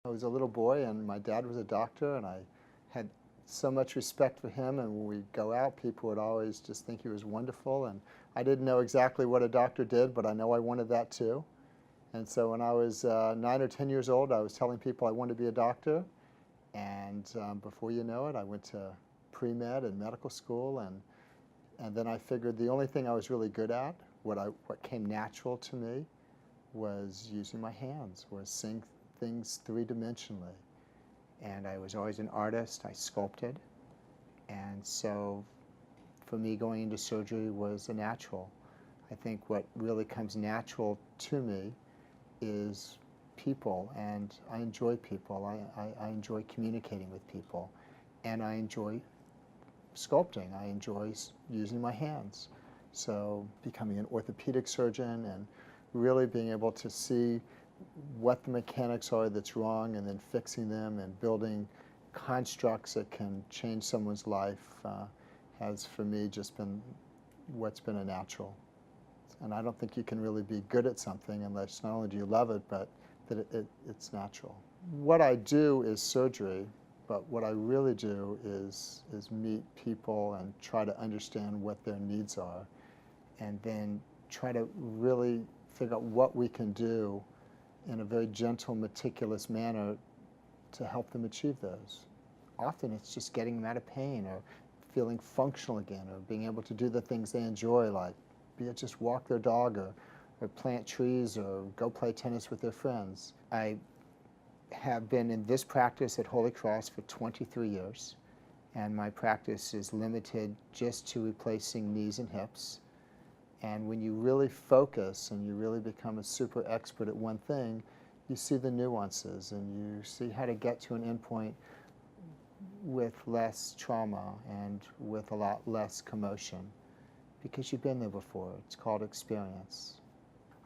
I was a little boy and my dad was a doctor and I had so much respect for him, and when we'd go out, people would always just think he was wonderful, and I didn't know exactly what a doctor did, but I know I wanted that too. And so when I was 9 or 10 years old, I was telling people I wanted to be a doctor, and before you know it, I went to pre-med and medical school, and then I figured the only thing I was really good at, what came natural to me, was using my hands, was seeing things three-dimensionally. And I was always an artist. I sculpted. And so for me, going into surgery was a natural. I think what really comes natural to me is people, and I enjoy people. I enjoy communicating with people, and I enjoy sculpting. I enjoy using my hands. So becoming an orthopedic surgeon and really being able to see what the mechanics are that's wrong and then fixing them and building constructs that can change someone's life has for me just been what's been a natural. And I don't think you can really be good at something unless not only do you love it, but that it's natural. What I do is surgery, but what I really do is meet people and try to understand what their needs are, and then try to really figure out what we can do in a very gentle, meticulous manner to help them achieve those. Often it's just getting them out of pain or feeling functional again or being able to do the things they enjoy, like be it just walk their dog or plant trees or go play tennis with their friends. I have been in this practice at Holy Cross for 23 years, and my practice is limited just to replacing knees and hips. And when you really focus and you really become a super expert at one thing, you see the nuances and you see how to get to an endpoint with less trauma and with a lot less commotion because you've been there before. It's called experience.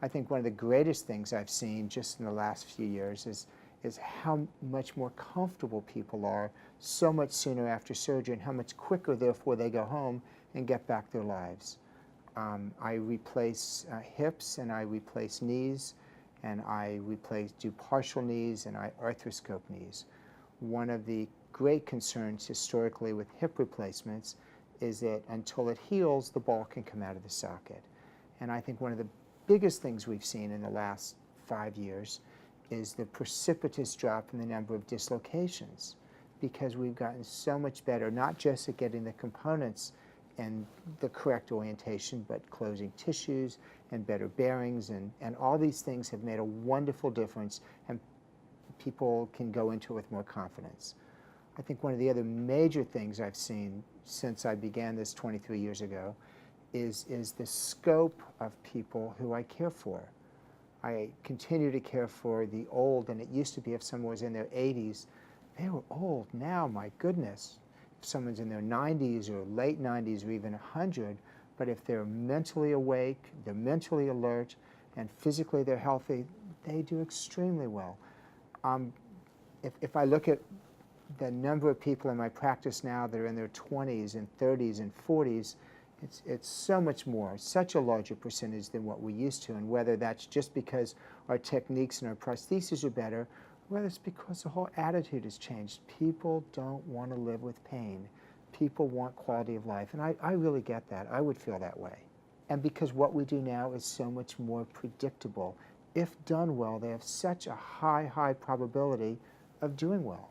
I think one of the greatest things I've seen just in the last few years is how much more comfortable people are so much sooner after surgery and how much quicker, therefore, they go home and get back their lives. I replace hips and I replace knees, and I do partial knees and I arthroscope knees. One of the great concerns historically with hip replacements is that until it heals, the ball can come out of the socket. And I think one of the biggest things we've seen in the last 5 years is the precipitous drop in the number of dislocations, because we've gotten so much better, not just at getting the components and the correct orientation, but closing tissues and better bearings, and all these things have made a wonderful difference, and people can go into it with more confidence. I think one of the other major things I've seen since I began this 23 years ago is the scope of people who I care for. I continue to care for the old, and it used to be if someone was in their 80s, they were old. Now, my goodness, if someone's in their 90s or late 90s or even 100, but if they're mentally awake, they're mentally alert, and physically they're healthy, they do extremely well. If I look at the number of people in my practice now that are in their 20s and 30s and 40s, it's so much more, such a larger percentage than what we used to, and whether that's just because our techniques and our prostheses are better, whether it's because the whole attitude has changed. People don't want to live with pain. People want quality of life, and I really get that. I would feel that way. And because what we do now is so much more predictable. If done well, they have such a high probability of doing well.